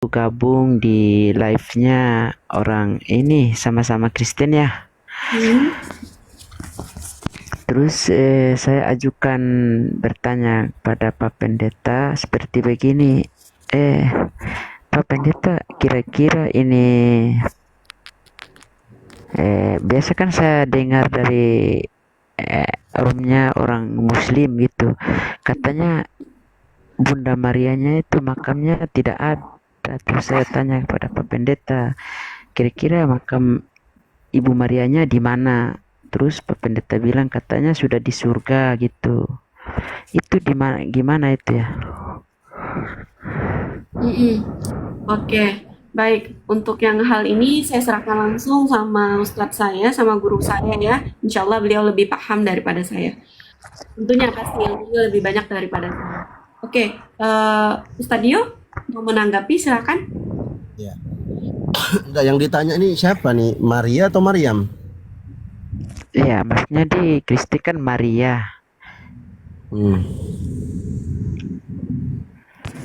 gabung di live-nya orang ini sama-sama Kristen ya. Hmm. Terus saya ajukan bertanya pada Pak Pendeta seperti begini. Pak Pendeta, kira-kira ini biasa kan saya dengar dari roomnya orang Muslim gitu. Katanya Bunda Marianya itu makamnya tidak ada. Terus saya tanya kepada Pak Pendeta, kira-kira makam Ibu Marianya di mana? Terus Pak Pendeta bilang katanya sudah di surga gitu. Itu di mana, gimana itu ya? Oke, baik. Untuk yang hal ini saya serahkan langsung sama ustadz saya, sama guru saya ya. Insya Allah beliau lebih paham daripada saya. Tentunya pasti ilmunya lebih banyak daripada saya. Oke, Ustadz Dio mau menanggapi silakan. Ya. Enggak, yang ditanya ini siapa nih? Maria atau Maryam? Iya, maksudnya di Kristi kan Maria. Hmm.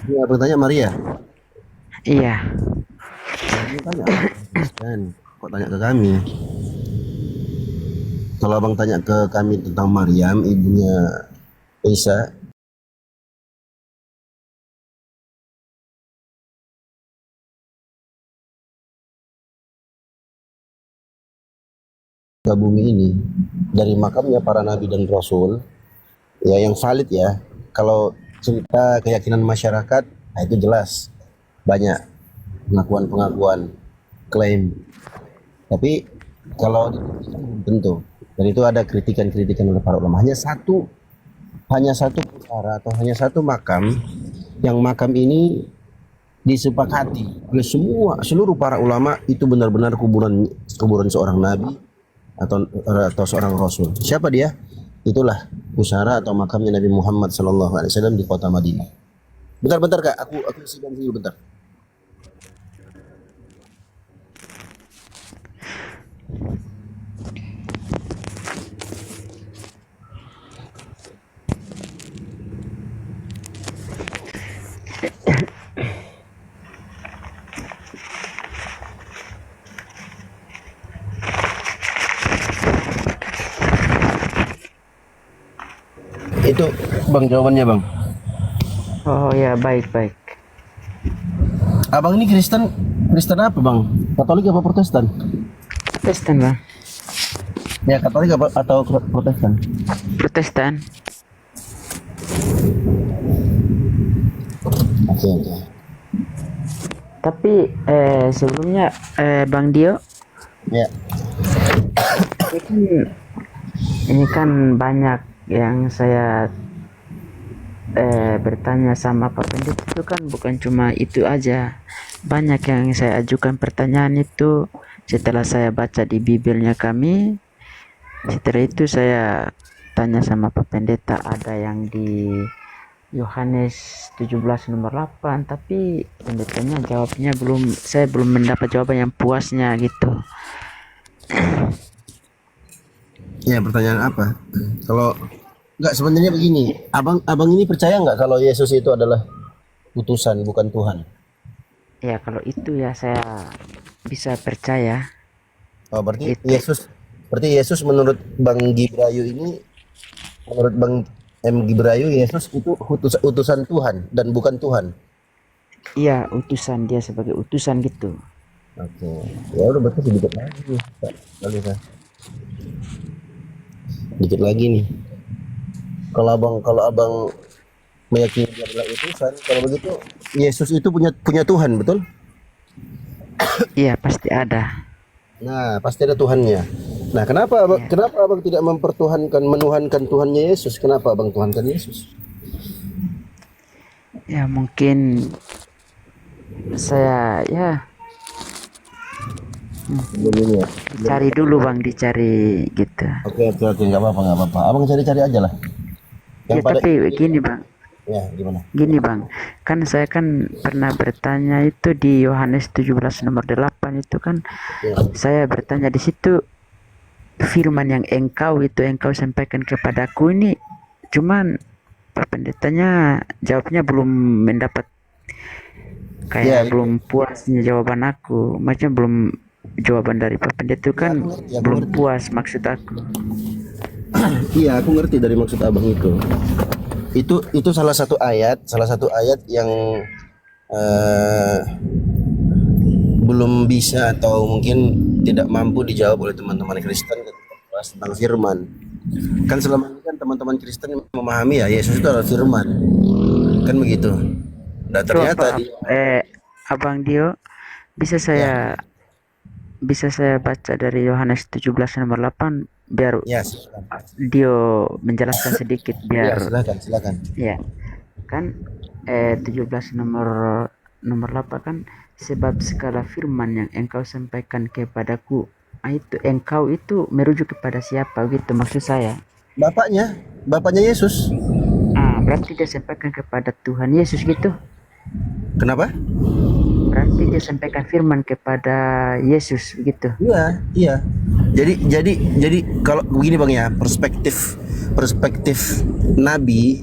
Ini abang tanya Maria. Iya. Abang tanya Kristen. Kok tanya ke kami? Kalau abang tanya ke kami tentang Maryam, ibunya Isa, ke bumi ini dari makamnya para nabi dan rasul, ya yang valid ya. Kalau cerita keyakinan masyarakat, nah itu jelas banyak pengakuan-pengakuan, klaim. Tapi kalau dibuktikan belum tentu. Dan itu ada kritikan-kritikan oleh para ulama. Hanya satu pusara atau hanya satu makam, yang makam ini disepakati oleh seluruh para ulama itu benar-benar kuburan seorang nabi atau seorang rasul. Siapa dia? Itulah pusara atau makamnya Nabi Muhammad SAW di kota Madinah. Bentar-bentar Kak, aku sidang dulu bentar. Itu Bang jawabannya Bang. Oh ya, baik-baik. Abang ini Kristen apa Bang? Katolik apa Protestan? Protestan, Bang. Ya Katolik apa atau Protestan? Protestan. Oke. Tapi sebelumnya Bang Dio, Ya. ini kan banyak yang saya bertanya sama Pak Pendeta itu kan bukan cuma itu aja. Banyak yang saya ajukan pertanyaan itu setelah saya baca di Bibelnya kami. Setelah itu saya tanya sama Pak Pendeta, ada yang di Yohanes 17 nomor 8, tapi pendetanya jawabnya saya belum mendapat jawaban yang puasnya gitu. Ya, pertanyaan apa? Kalau nggak sebenarnya begini, abang ini percaya nggak kalau Yesus itu adalah utusan bukan Tuhan? Ya kalau itu ya saya bisa percaya Oh, berarti itu. Yesus menurut Bang Gibrayu ini, menurut Bang Gibrayu, Yesus itu utusan Tuhan dan bukan Tuhan. Iya, utusan, dia sebagai utusan gitu. Oke, ya udah berarti sedikit lagi nih, Pak. Dikit lagi nih. Kalau abang meyakini dia adalah utusan, kalau begitu Yesus itu punya Tuhan, betul? Iya, pasti ada. Nah, pasti ada Tuhannya. Nah, kenapa Ya, abang tidak menuhankan Tuhannya Yesus? Kenapa abang tuhankan Yesus? ya mungkin saya ya Begini ya. cari dulu Bang, dicari gitu. Oke, nggak apa-apa. Abang cari-cari aja lah. Yang Ya pada tapi gini Bang, ya gimana? kan saya kan pernah bertanya itu di Yohanes 17 nomor 8 itu kan, Ya. saya bertanya di situ, firman yang engkau sampaikan kepadaku ini, cuman Pak Pendetanya jawabnya belum mendapat Ya, kayak belum puasnya jawaban aku, macam belum jawaban dari Pak Pendeta itu kan aku belum ngerti. puas maksud aku. Iya, aku ngerti dari maksud abang itu. Itu salah satu ayat yang eh, belum bisa atau mungkin tidak mampu dijawab oleh teman-teman Kristen ketika bahas tentang firman. Kan selama ini kan teman-teman Kristen memahami ya Yesus itu adalah firman. Kan begitu. Nah, Itu apa? ternyata di Abang Dio, bisa ya, saya bisa saya baca dari Yohanes 17 nomor 8 biar ya silakan. Dio menjelaskan sedikit Ya, biar silakan, silakan. ya kan 17 nomor nomor 8 kan, sebab segala firman yang engkau sampaikan kepadaku. Itu engkau itu merujuk kepada siapa gitu maksud saya. Bapaknya, bapaknya Yesus. Berarti dia sampaikan kepada Tuhan Yesus gitu. Kenapa? Berarti dia sampaikan firman kepada Yesus gitu. Iya, iya. Jadi kalau begini Bang ya, perspektif nabi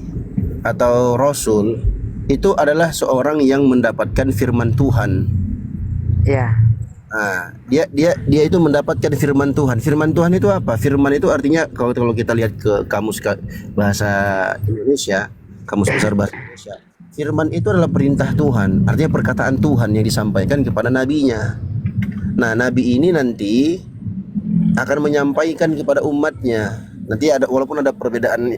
atau rasul itu adalah seorang yang mendapatkan firman Tuhan. Ya, Nah, dia itu mendapatkan firman Tuhan. Firman Tuhan itu apa? Firman itu artinya kalau kita lihat ke bahasa Indonesia, kamus besar bahasa Indonesia. Firman itu adalah perintah Tuhan, artinya perkataan Tuhan yang disampaikan kepada nabinya. Nah, nabi ini nanti akan menyampaikan kepada umatnya. Nanti walaupun ada perbedaan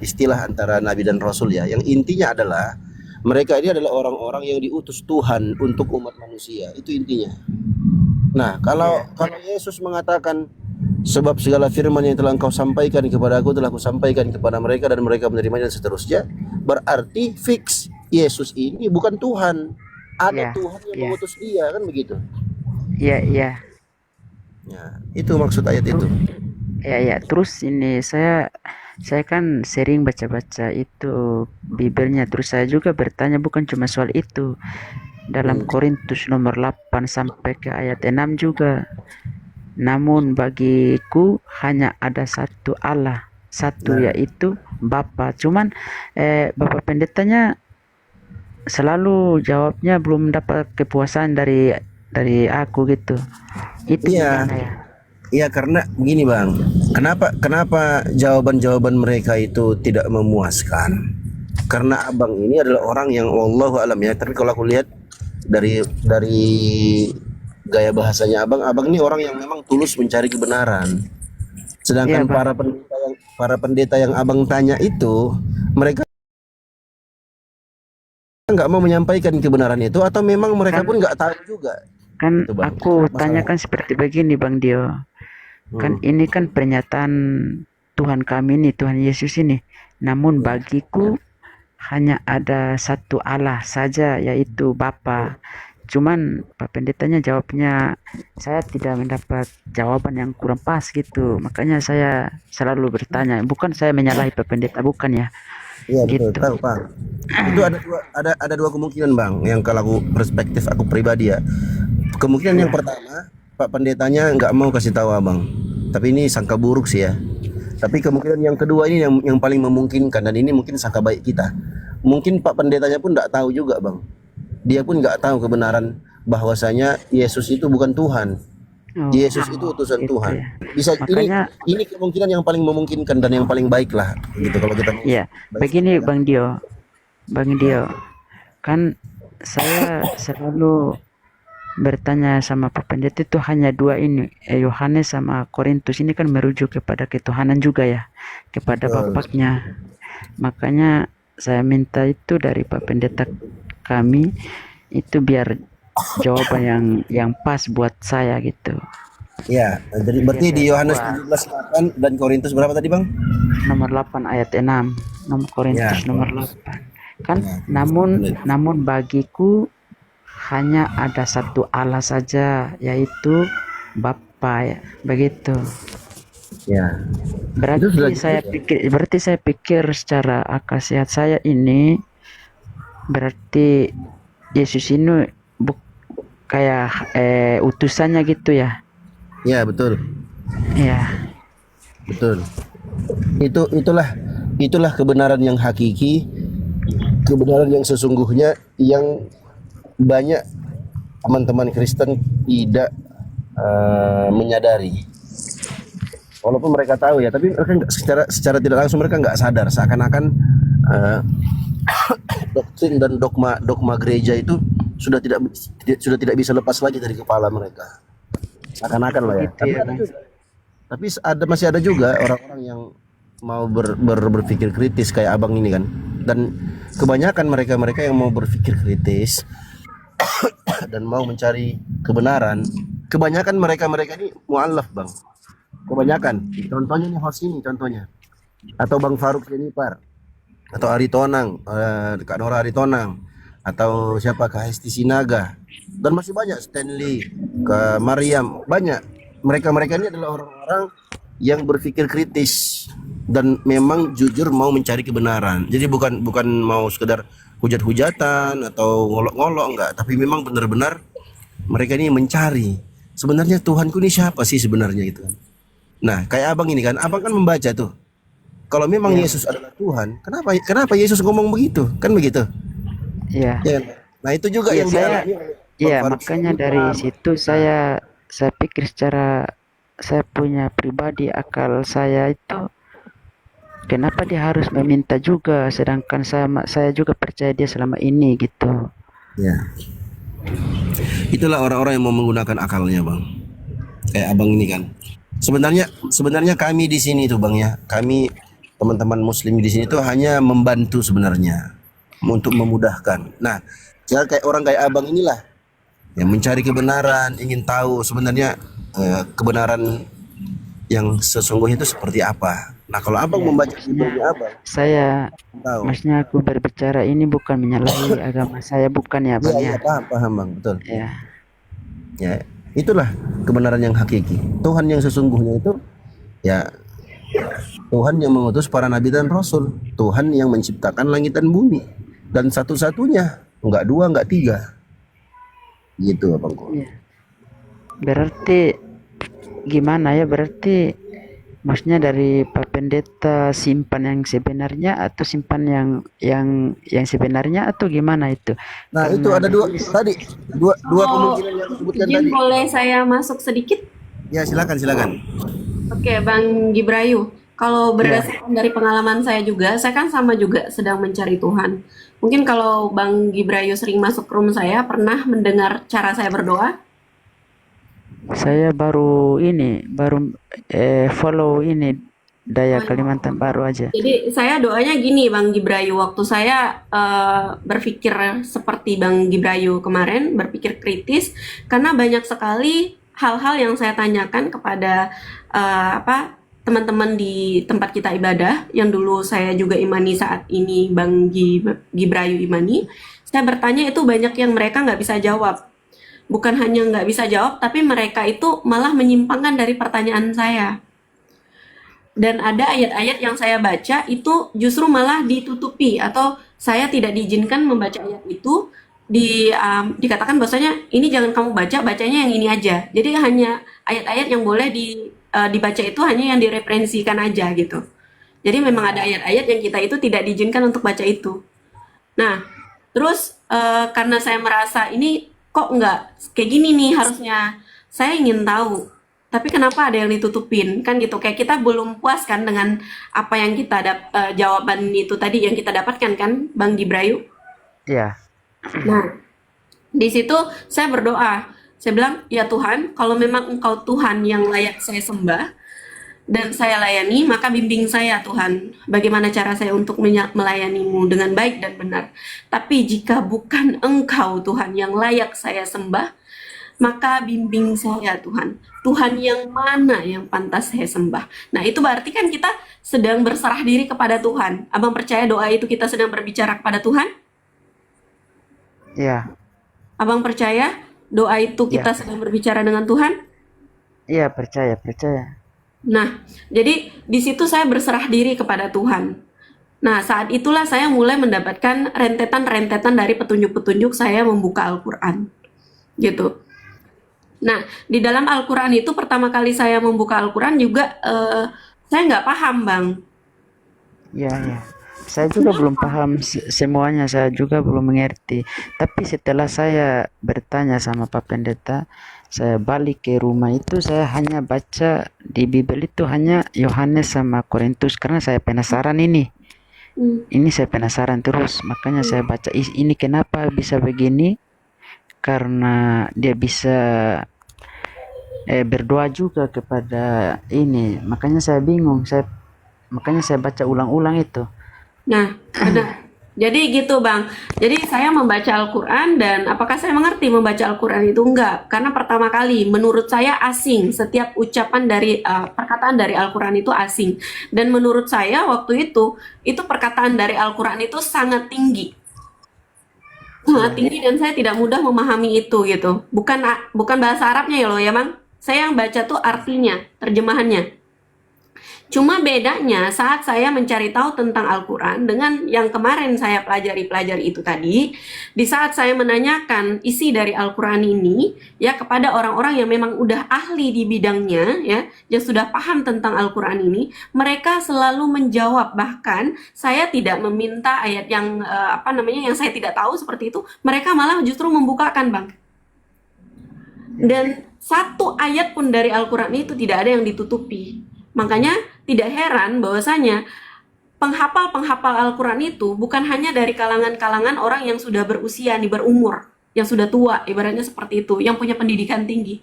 istilah antara nabi dan rasul ya. Yang intinya adalah mereka ini adalah orang-orang yang diutus Tuhan untuk umat manusia. Itu intinya. Nah, kalau Yesus mengatakan sebab segala firman yang telah engkau sampaikan kepada aku telah kusampaikan kepada mereka dan mereka menerimanya dan seterusnya, berarti fix Yesus ini bukan Tuhan. Ada ya, Tuhan yang ya, mengutus dia, kan begitu. ya, ya. Ya, itu maksud ayat itu. Ya, terus ini saya kan sering baca-baca itu Bibelnya, terus saya juga bertanya bukan cuma soal itu. Dalam Korintus nomor 8 sampai ke ayat 6 juga. Namun bagiku hanya ada satu Allah, satu Nah, yaitu Bapa. Cuman Bapak pendetanya selalu jawabnya belum dapat kepuasan dari aku gitu. Itu iya, gimana ya? iya karena begini Bang. Kenapa jawaban-jawaban mereka itu tidak memuaskan? Karena abang ini adalah orang yang wallahu alam ya. Tapi kalau aku lihat dari gaya bahasanya abang ini orang yang memang tulus mencari kebenaran. Iya Sedangkan bang. para pendeta yang abang tanya itu, mereka nggak mau menyampaikan kebenaran itu atau memang mereka Kan pun nggak tahu juga, kan itu bang. aku Masalah. tanyakan seperti begini Bang Dio. Kan Hmm. ini kan pernyataan Tuhan kami ini, Tuhan Yesus ini. Namun Ya. bagiku hanya ada satu Allah saja yaitu Bapa. Cuman Pak Pendetanya jawabnya saya tidak mendapat jawaban yang kurang pas gitu. Makanya saya selalu bertanya. Bukan saya menyalahi Pak Pendeta, bukan ya. Iya betul, Gitu. tahu bang. Itu ada dua kemungkinan bang. Yang kalau perspektif aku pribadi ya. Kemungkinan yang Ya, pertama, Pak Pendetanya nggak mau kasih tahu abang. Tapi ini sangka buruk sih ya. Tapi kemungkinan yang kedua ini yang paling memungkinkan dan ini mungkin sangka baik kita. Mungkin Pak Pendetanya pun nggak tahu juga bang. Dia pun nggak tahu kebenaran bahwasanya Yesus itu bukan Tuhan. oh, Yesus itu utusan gitu Tuhan. ya. Bisa Makanya ini kemungkinan yang paling memungkinkan dan yang paling baik lah gitu kalau kita mau ya, baik begini ya. Bang Dio, kan saya selalu bertanya sama Pak Pendeta itu hanya dua ini, Yohanes sama Korintus ini kan merujuk kepada ketuhanan juga ya, kepada Betul. Bapaknya. Makanya saya minta itu dari Pak Pendeta kami itu biar jawaban yang pas buat saya gitu. Ya, jadi Biar berarti saya di Yohanes puas. 17:8 dan Korintus berapa tadi, Bang? Nomor 8 ayat 6, nomor Ya, Korintus nomor 8. Kan ya. namun bagiku hanya ada satu Allah saja yaitu Bapa ya. Begitu. Ya. Itu sudah jelas ya. Berarti saya pikir secara akal sehat saya ini berarti Yesus ini kayak utusannya gitu ya. Ya, betul. Ya, Betul. Itulah kebenaran yang hakiki, kebenaran yang sesungguhnya yang banyak teman-teman Kristen tidak menyadari, walaupun mereka tahu ya, tapi mereka secara tidak langsung mereka nggak sadar, seakan-akan eh, doktrin dan dogma gereja itu sudah tidak bisa lepas lagi dari kepala mereka, seakan-akan lah ya. Gitu ya, Bang. Tapi masih ada juga orang-orang yang mau berpikir kritis kayak abang ini kan, dan kebanyakan mereka yang mau berpikir kritis dan mau mencari kebenaran, kebanyakan mereka ini mualaf, bang. Kebanyakan, contohnya nih host ini contohnya, atau Bang Faruk Jenipar, atau Aritonang, Kak Nora Aritonang, atau siapa, Kak Hesti Sinaga, dan masih banyak, Stanley, Kak Mariam, banyak. Mereka ini adalah orang-orang yang berpikir kritis dan memang jujur mau mencari kebenaran. Jadi bukan mau sekedar hujat-hujatan atau ngolok-ngolok, enggak, tapi memang benar-benar mereka ini mencari sebenarnya Tuhanku ini siapa sih sebenarnya gitu kan. Nah, kayak abang ini kan, abang kan membaca tuh. Kalau memang Iya, Yesus adalah Tuhan, kenapa Yesus ngomong begitu? Kan begitu. iya, Ya kan? Nah, itu juga iya yang saya, dialami oleh Bang iya Faruk makanya dari Jenipar. situ saya pikir secara saya punya pribadi akal saya itu kenapa dia harus meminta juga sedangkan saya juga percaya dia selama ini gitu. Ya, itulah orang-orang yang mau menggunakan akalnya, Bang. Kayak abang ini kan. Sebenarnya kami di sini tuh, Bang ya. Kami teman-teman muslim di sini tuh hanya membantu sebenarnya untuk memudahkan. Nah, kayak orang kayak abang inilah yang mencari kebenaran, ingin tahu sebenarnya kebenaran yang sesungguhnya itu seperti apa. Nah, kalau abang Ya, membaca maksudnya Biblenya abang, saya tahu. maksudnya aku berbicara ini bukan menyalahi agama saya bukan ya Iya, Bang iya, ya. paham, Bang, betul. Ya, Ya, itulah kebenaran yang hakiki. Tuhan yang sesungguhnya itu ya Tuhan yang mengutus para nabi dan rasul. Tuhan yang menciptakan langit dan bumi. Dan satu-satunya, enggak dua, enggak tiga. Gitu, abangku. iya. Berarti gimana ya? Berarti maksudnya dari Pak Pendeta simpan yang sebenarnya atau simpan yang sebenarnya atau gimana itu? Nah, itu Karena ada dua Oh, kemungkinan yang disebutkan izin tadi. boleh saya masuk sedikit? Ya, silakan. Oke, Bang Gibrayu. Kalau ya, berdasarkan dari pengalaman saya juga, saya kan sama juga sedang mencari Tuhan. Mungkin kalau Bang Gibrayu sering masuk room saya, pernah mendengar cara saya berdoa? saya baru follow ini Daya Kalimantan Baru aja. Jadi saya doanya gini, Bang Gibrayu. Waktu saya berpikir seperti Bang Gibrayu kemarin, berpikir kritis, karena banyak sekali hal-hal yang saya tanyakan kepada apa teman-teman di tempat kita ibadah, yang dulu saya juga imani saat ini Bang Gibrayu imani. Saya bertanya itu banyak yang mereka nggak bisa jawab. Bukan hanya nggak bisa jawab, tapi mereka itu malah menyimpangkan dari pertanyaan saya. Dan ada ayat-ayat yang saya baca itu justru malah ditutupi atau saya tidak diizinkan membaca ayat itu dikatakan bahwasanya ini jangan kamu baca, bacanya yang ini aja. Jadi hanya ayat-ayat yang boleh dibaca itu hanya yang direferensikan aja gitu. Jadi memang ada ayat-ayat yang kita itu tidak diizinkan untuk baca itu. Nah, terus karena saya merasa ini kok nggak kayak gini nih harusnya, saya ingin tahu. Tapi kenapa ada yang ditutupin kan gitu? Kayak kita belum puas kan dengan apa yang kita jawaban itu tadi yang kita dapatkan kan, Bang Gibrayu? Ya, Nah, di situ saya berdoa. Saya bilang, ya Tuhan, kalau memang Engkau Tuhan yang layak saya sembah dan saya layani, maka bimbing saya Tuhan, bagaimana cara saya untuk melayanimu dengan baik dan benar. Tapi jika bukan Engkau Tuhan yang layak saya sembah, maka bimbing saya Tuhan. Tuhan yang mana yang pantas saya sembah. Nah itu berarti kan kita sedang berserah diri kepada Tuhan. Abang percaya doa itu kita sedang berbicara kepada Tuhan? ya, Abang percaya doa itu ya, kita sedang berbicara dengan Tuhan? iya percaya. Nah, jadi di situ saya berserah diri kepada Tuhan. Nah, saat itulah saya mulai mendapatkan rentetan-rentetan dari petunjuk-petunjuk saya membuka Al-Quran. Gitu. Nah, di dalam Al-Quran itu pertama kali saya membuka Al-Quran juga saya nggak paham, Bang. Ya. Saya juga belum paham semuanya, saya juga belum mengerti. Tapi setelah saya bertanya sama Pak Pendeta, saya balik ke rumah itu saya hanya baca di Bible itu hanya Yohanes sama Korintus karena saya penasaran ini. Hmm. Ini saya penasaran terus, makanya saya baca ini kenapa bisa begini? Karena dia bisa berdoa juga kepada ini. Makanya saya bingung, makanya saya baca ulang-ulang itu. Nah, benar. Jadi gitu, Bang. Jadi saya membaca Al-Quran dan apakah saya mengerti membaca Al-Quran itu? Enggak. Karena pertama kali menurut saya asing. Setiap ucapan dari perkataan dari Al-Quran itu asing. Dan menurut saya waktu itu perkataan dari Al-Quran itu sangat tinggi. Sangat tinggi dan saya tidak mudah memahami itu gitu. Bukan bahasa Arabnya ya loh ya, Bang. Saya yang baca tuh artinya, terjemahannya. Cuma bedanya saat saya mencari tahu tentang Al-Quran dengan yang kemarin saya pelajari itu tadi, di saat saya menanyakan isi dari Al-Quran ini ya kepada orang-orang yang memang udah ahli di bidangnya ya, yang sudah paham tentang Al-Quran ini, mereka selalu menjawab, bahkan saya tidak meminta ayat yang yang saya tidak tahu seperti itu, mereka malah justru membukakan, Bang. Dan satu ayat pun dari Al-Quran itu tidak ada yang ditutupi. Makanya tidak heran bahwasanya penghafal-penghafal Al-Quran itu bukan hanya dari kalangan-kalangan orang yang sudah berusia nih, berumur, yang sudah tua, ibaratnya seperti itu, yang punya pendidikan tinggi.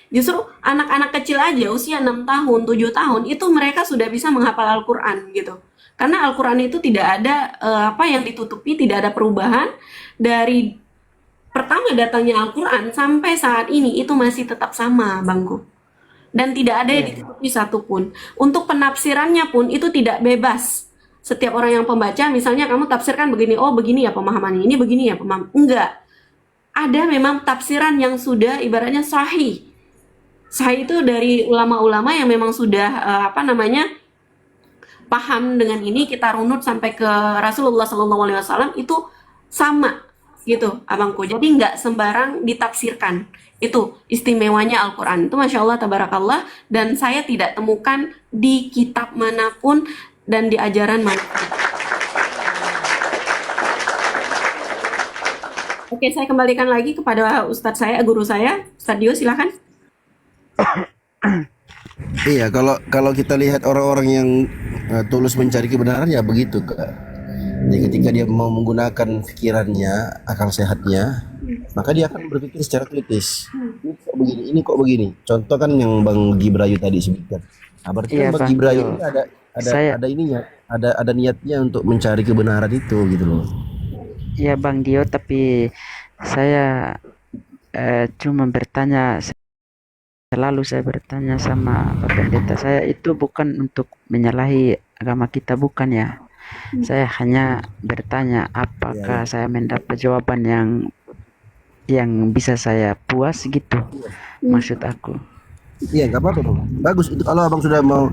Justru anak-anak kecil aja usia 6 tahun, 7 tahun itu mereka sudah bisa menghafal Al-Quran gitu. Karena Al-Quran itu tidak ada yang ditutupi, tidak ada perubahan dari pertama datangnya Al-Quran sampai saat ini itu masih tetap sama, Bangku. Dan tidak ada yang ditutupi satupun. Untuk penafsirannya pun itu tidak bebas. Setiap orang yang pembaca, misalnya kamu tafsirkan begini, oh begini ya pemahamannya, ini begini ya pemahaman. Enggak. Ada memang tafsiran yang sudah ibaratnya sahih. Sahih itu dari ulama-ulama yang memang sudah paham dengan ini, kita runut sampai ke Rasulullah SAW itu sama gitu, abangku. Jadi nggak sembarang ditafsirkan. Itu istimewanya Al-Quran. Itu Masya Allah, Tabarakallah. Dan saya tidak temukan di kitab manapun dan di ajaran manapun. Oke, saya kembalikan lagi kepada Ustadz saya, guru saya. Ustadz Dio, silakan. Iya, kalau kita lihat orang-orang yang tulus mencari kebenaran ya begitu, Kak. Jadi ketika dia mau menggunakan pikirannya, akal sehatnya, maka dia akan berpikir secara kritis. Ini kok begini. Contoh kan yang Bang Gibrayu tadi sebutkan. Nah, berarti Iya, kan Bang Bang Gibrayu Dio. ini ada Saya, ada ininya, ada niatnya untuk mencari kebenaran itu gitu loh. iya Bang Dio, tapi saya cuma bertanya, selalu saya bertanya sama Pak Pendeta, saya itu bukan untuk menyalahi agama kita, bukan ya. Saya hanya bertanya Iya, apakah iya. saya mendapat jawaban yang bisa saya puas gitu, maksud aku. Iya, nggak apa-apa Bang. Bagus itu kalau Abang sudah mau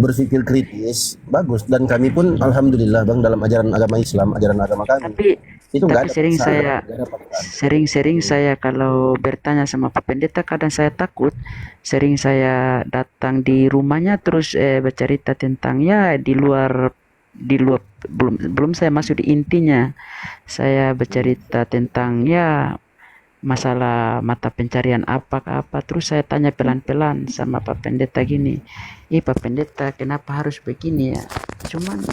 berpikir kritis, bagus. Dan kami pun alhamdulillah Bang dalam ajaran agama Islam, ajaran agama kami Tapi itu nggak tapi ada sering paksaan, saya nggak ada paksaan. sering-sering saya kalau bertanya sama Pak Pendeta kadang saya takut. Sering saya datang di rumahnya terus bercerita tentang ya di luar belum saya masuk di intinya. Saya bercerita tentang ya masalah mata pencarian apa terus saya tanya pelan-pelan sama Pak Pendeta gini, Pak Pendeta kenapa harus begini ya, cuman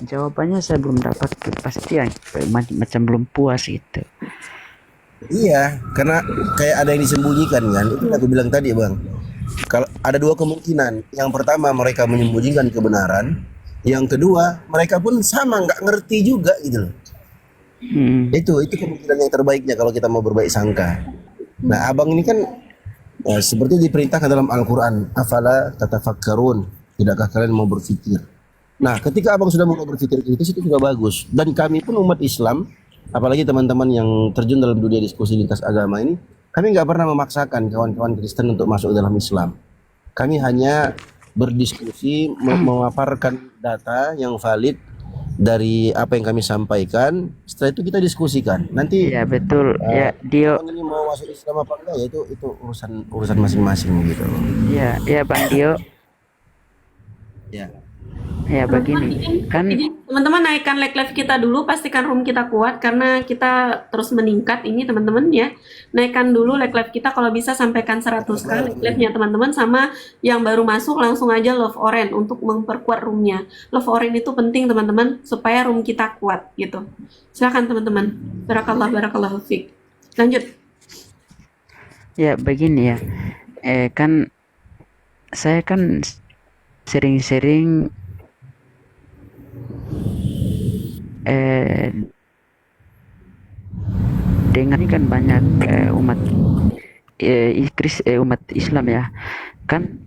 jawabannya saya belum dapat kepastian, macam belum puas gitu. Iya, karena kayak ada yang disembunyikan kan. Itu yang aku bilang tadi Bang. Kalau ada dua kemungkinan. Yang pertama mereka menyembunyikan kebenaran. Yang kedua mereka pun sama nggak ngerti juga gitu loh. Hmm, Itu kemungkinan yang terbaiknya kalau kita mau berbaik sangka. Nah, Abang ini kan seperti diperintahkan dalam Al-Quran, afala tatafakkarun, tidakkah kalian mau berpikir? Nah, ketika Abang sudah mau berpikir kritis itu juga bagus. Dan kami pun umat Islam, apalagi teman-teman yang terjun dalam dunia diskusi lintas agama ini, kami nggak pernah memaksakan kawan-kawan Kristen untuk masuk dalam Islam. Kami hanya berdiskusi, memaparkan data yang valid dari apa yang kami sampaikan. Setelah itu kita diskusikan. Nanti ya betul ya Dio. kawan ini mau masuk Islam apa enggak ya itu urusan masing-masing gitu. Ya Bang Dio. Ya. Ya Teman-teman begini, bikin, kan teman-teman naikkan like live kita dulu, pastikan room kita kuat karena kita terus meningkat ini teman-teman ya. Naikkan dulu like live kita kalau bisa sampaikan 100 kali like live-nya teman-teman, sama yang baru masuk langsung aja love orange untuk memperkuat roomnya. Love orange itu penting teman-teman supaya room kita kuat gitu. Silakan teman-teman. Barakallah barakallahu fiik. Lanjut. ya begini ya, kan saya kan sering-sering eh, dengar ini kan banyak umat Islam ya, kan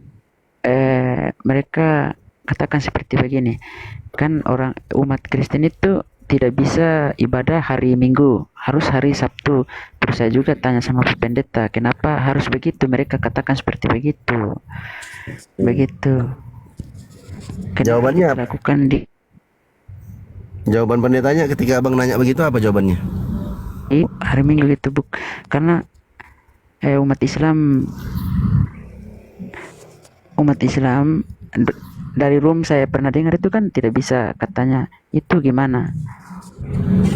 mereka katakan seperti begini, kan orang umat Kristen itu tidak bisa ibadah hari Minggu, harus hari Sabtu. Terus saya juga tanya sama pendeta, kenapa harus begitu? Mereka katakan seperti begitu. Begitu. Kenapa Jawabannya apa? dilakukan di Jawaban pendetanya ketika abang nanya begitu apa jawabannya? hari Minggu gitu, karena umat Islam dari room saya pernah dengar itu kan tidak bisa, katanya itu gimana.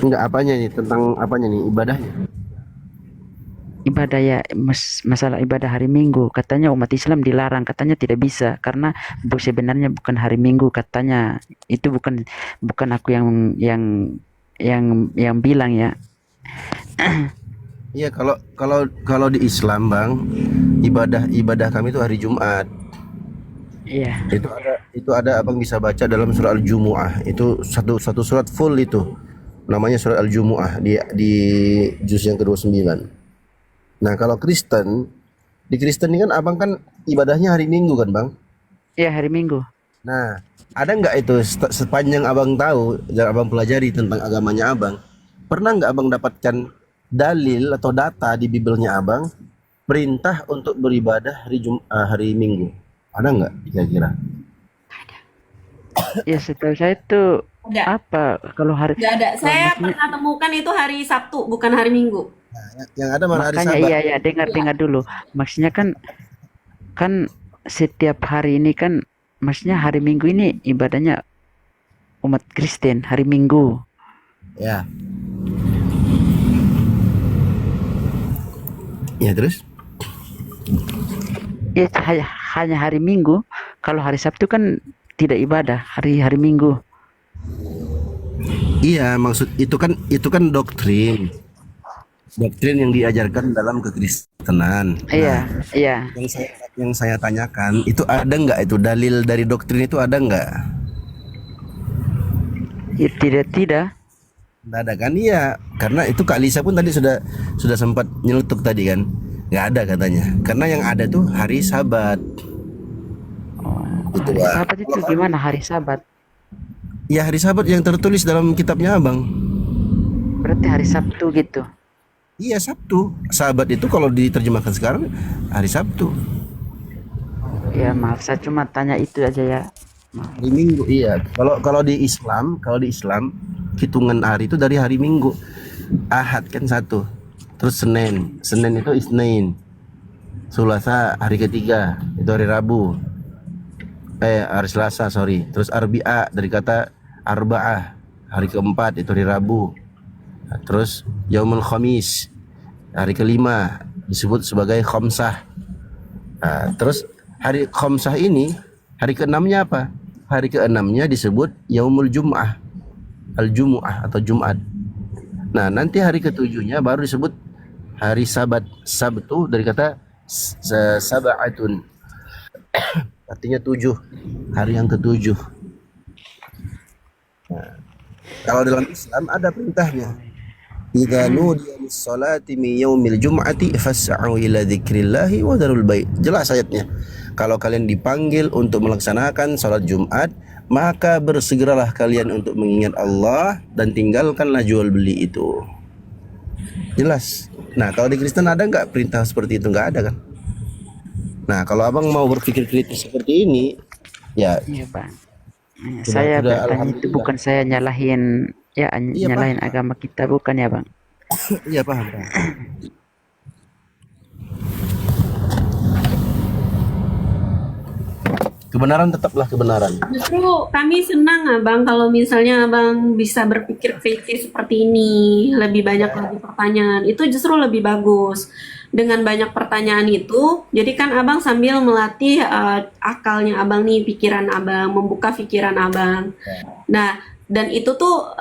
Enggak, apanya nih, tentang apanya nih, ibadahnya? Ibadah ya, masalah ibadah hari Minggu, katanya umat Islam dilarang, katanya tidak bisa karena sebenarnya bukan hari Minggu, katanya itu bukan bukan aku yang bilang ya. Iya, kalau kalau kalau di Islam bang, ibadah kami itu hari Jumat. Iya, Itu ada abang bisa baca dalam surah Al-Jumu'ah. Itu satu surat full itu. Namanya surah Al-Jumu'ah di juz yang ke-29. Nah, kalau di Kristen ini kan abang kan ibadahnya hari Minggu kan, Bang? iya hari Minggu. Nah, ada nggak itu sepanjang abang tahu dan abang pelajari tentang agamanya abang, pernah nggak abang dapatkan dalil atau data di Bibelnya abang perintah untuk beribadah hari Minggu? Ada nggak kira-kira? Ya setahu saya itu Ada. apa kalau hari, Nggak ada. kalau Saya maksudnya, pernah temukan itu hari Sabtu, bukan hari Minggu. Nah, yang ada malah hari makanya Sabat. iya ya, dengar dulu. Maksudnya kan kan setiap hari ini kan, maksudnya hari Minggu ini ibadahnya umat Kristen hari Minggu. Ya. Ya terus? Ya hanya hari Minggu. Kalau hari Sabtu kan tidak ibadah, hari Minggu. Iya, maksud itu kan doktrin. Doktrin yang diajarkan dalam kekristenan. Iya, Nah, iya. yang saya tanyakan itu ada nggak itu dalil dari doktrin itu ada nggak? Ya, tidak. Nggak ada kan? Iya, karena itu Kak Lisa pun tadi sudah sempat nyeletuk tadi kan, nggak ada katanya. Karena yang ada tuh hari Sabat. Itu Hari Bang. Sabat itu gimana hari Sabat? Ya hari Sabat yang tertulis dalam kitabnya abang. Berarti hari Sabtu gitu. Iya Sabtu. Sabat itu kalau diterjemahkan sekarang hari Sabtu. Ya maaf, saya cuma tanya itu aja ya. Maaf. Hari Minggu, iya. Kalau di Islam, hitungan hari itu dari hari Minggu. Ahad kan satu. Terus Senin itu Isnin. Sulasa hari ketiga, itu hari Rabu. Hari Selasa, sorry. Terus Arbi'a dari kata Arba'ah, hari keempat itu hari Rabu. Nah, terus Yaumul Khamis, hari kelima disebut sebagai Khamsah. Nah, terus hari Khamsah ini, hari keenamnya apa? Hari keenamnya disebut Yaumul Jum'ah, Al-Jumu'ah atau Jumat. Nah, nanti hari ketujuhnya baru disebut hari Sabat. Sabtu dari kata sab'atun, artinya 7, hari yang ketujuh. Nah, kalau dalam Islam ada perintahnya. Idza nudiya lis-salati min yaumil jum'ati fas'au ila dzikrillahi wa dzarul bai'. Jelas ayatnya. Kalau kalian dipanggil untuk melaksanakan salat Jumat, maka bersegeralah kalian untuk mengingat Allah dan tinggalkanlah jual beli itu. Jelas. Nah, kalau di Kristen ada nggak perintah seperti itu? Nggak ada kan? Nah, kalau abang mau berpikir kritis seperti ini, ya Iya bang. sudah Saya bertanya itu alhamdulillah. bukan saya nyalahin, ya Iya nyalahin paham, agama kita, bukan ya bang. iya paham, paham. Kebenaran tetaplah kebenaran. Justru kami senang Abang kalau misalnya Abang bisa berpikir kritis seperti ini, lebih banyak lagi pertanyaan. Itu justru lebih bagus. Dengan banyak pertanyaan itu, jadi kan Abang sambil melatih akalnya Abang nih, pikiran Abang, membuka pikiran Abang. Nah, dan itu tuh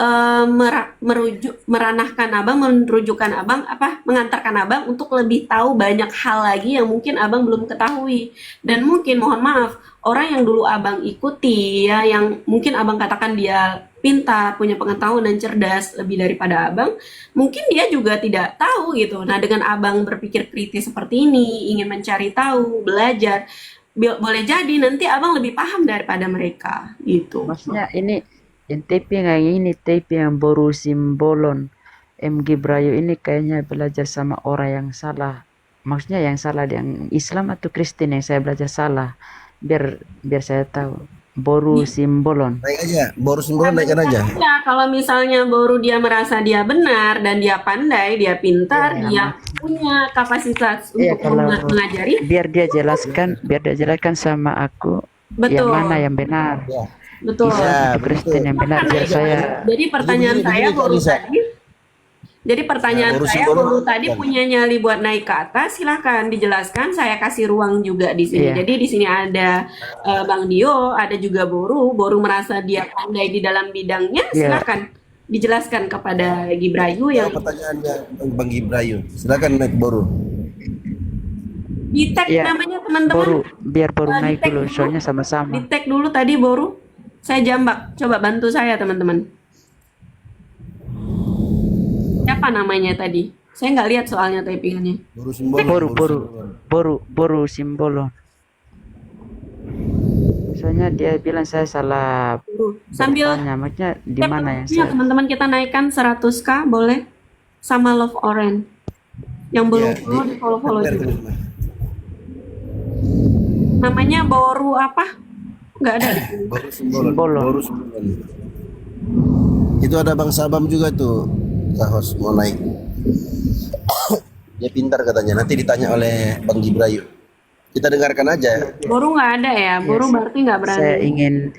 meranahkan Abang, merujukkan Abang, mengantarkan Abang untuk lebih tahu banyak hal lagi yang mungkin Abang belum ketahui. Dan mungkin mohon maaf, orang yang dulu Abang ikuti ya, yang mungkin Abang katakan dia pintar, punya pengetahuan dan cerdas lebih daripada Abang, mungkin dia juga tidak tahu gitu. Nah, dengan Abang berpikir kritis seperti ini, ingin mencari tahu, belajar, boleh jadi nanti Abang lebih paham daripada mereka gitu. Maksudnya ini yang taping yang ini taping yang baru simbolon MG Brayo ini kayaknya belajar sama orang yang salah. Maksudnya yang salah yang Islam atau Kristen yang saya belajar salah. Biar saya tahu. Boru simbolon. Naik aja, baru simbolon naikkan aja. Ya, kalau misalnya baru dia merasa dia benar dan dia pandai, dia pintar, dia punya kapasitas untuk mengajari. Biar dia jelaskan sama aku yang Betul. mana yang benar. Ya. Betul. Islam atau Kristen yang benar biar saya. Jadi pertanyaan saya baru tadi. Jadi pertanyaan saya baru tadi punya nyali buat naik ke atas, silahkan dijelaskan. Saya kasih ruang juga di sini. Iya. Jadi di sini ada Bang Dio, ada juga Boru merasa dia pandai di dalam bidangnya, silahkan dijelaskan kepada Gibrayu yang. Pertanyaannya Bang Gibrayu, silakan naik Boru. Di tag namanya teman-teman. Boru, biar Boru naik dulu, soalnya sama-sama. Di tag dulu tadi Boru. Saya jambak, coba bantu saya teman-teman. Siapa namanya tadi? Saya nggak lihat soalnya typingannya. Boru simbolon. Soalnya dia bilang saya salah. Sambil maksudnya di mana yang saya. Teman-teman kita naikkan 100k boleh sama Love Orange. Yang belum follow di follow juga. Namanya Boru apa? Nggak ada. Boru simbolon. Itu ada Bang Sabam juga tuh. Host mau naik. Dia pintar katanya. Nanti ditanya oleh Bang Gibrayu. Kita dengarkan aja. Boru nggak ada ya. Boru berarti nggak berani. Saya ingin.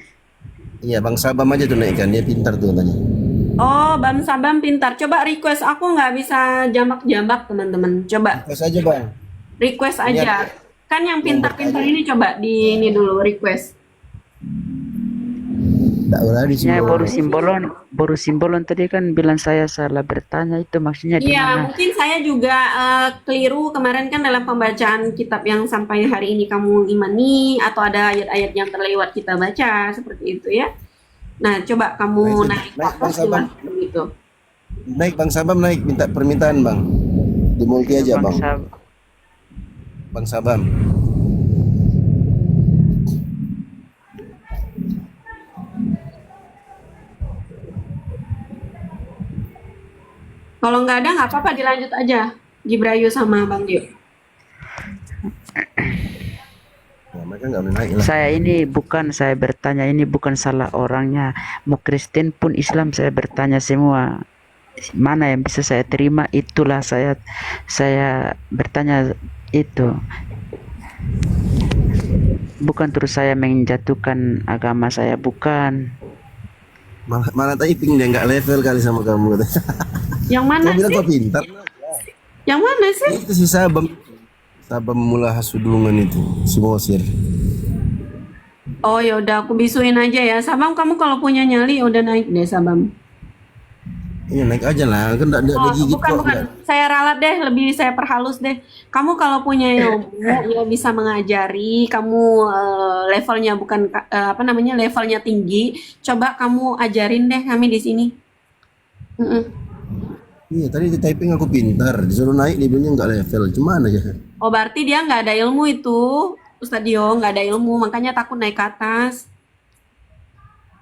Iya, Bang Sabam aja tuh naikkan. Dia pintar tuh katanya. Oh, Bang Sabam pintar. Coba request, aku nggak bisa jambak-jambak teman-teman. Coba. Request aja Bang. Request aja. Kan yang pintar-pintar ini coba di ini dulu request. Boru simbolon tadi kan bilang saya salah bertanya, itu maksudnya di Iya, mana? mungkin saya juga keliru kemarin kan dalam pembacaan kitab yang sampai hari ini kamu imani, atau ada ayat-ayat yang terlewat kita baca seperti itu ya. Nah, coba kamu naik Bang Sabam. gitu. Naik Bang Sabam, naik minta permintaan Bang. Di multi aja Bang. Bang Sabam. Kalau nggak ada nggak apa-apa, dilanjut aja Gibrayu sama Bang Dio. Ya, mereka nggak naik lah. Saya bertanya ini bukan salah orangnya. Mau Kristen pun Islam saya bertanya semua. Mana yang bisa saya terima, itulah saya bertanya itu. Bukan terus saya menjatuhkan agama saya, bukan. Mana typing dia nggak level kali sama kamu katanya. Yang mana Bilang sih? kau pintar. Yang mana sih? Itu si Sabam mula hasudungan itu, si Mosir. Oh ya udah, aku bisuin aja ya. Sabam, kamu kalau punya nyali udah naik deh Sabam. Iya naik aja lah, kan enggak digigit Bukan. kok. Saya ralat deh, lebih saya perhalus deh. Kamu kalau punya ilmu, ya bisa mengajari. Kamu levelnya bukan levelnya tinggi. Coba kamu ajarin deh kami di sini. Iya tadi di typing aku pintar, disuruh naik dia bilangnya nggak level, cuman aja. Oh berarti dia nggak ada ilmu itu, Ustadz Dio, nggak ada ilmu, makanya takut naik ke atas.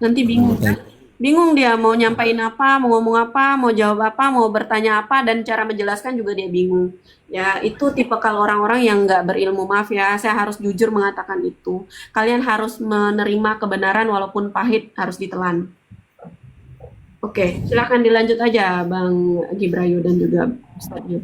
Nanti bingung kan? Bingung dia mau nyampain apa, mau ngomong apa, mau jawab apa, mau bertanya apa, dan cara menjelaskan juga dia bingung. Ya itu tipikal orang-orang yang nggak berilmu, maaf ya, saya harus jujur mengatakan itu. Kalian harus menerima kebenaran walaupun pahit, harus ditelan. Oke, silakan dilanjut aja Bang Gibrayu dan juga Ustadz Dio.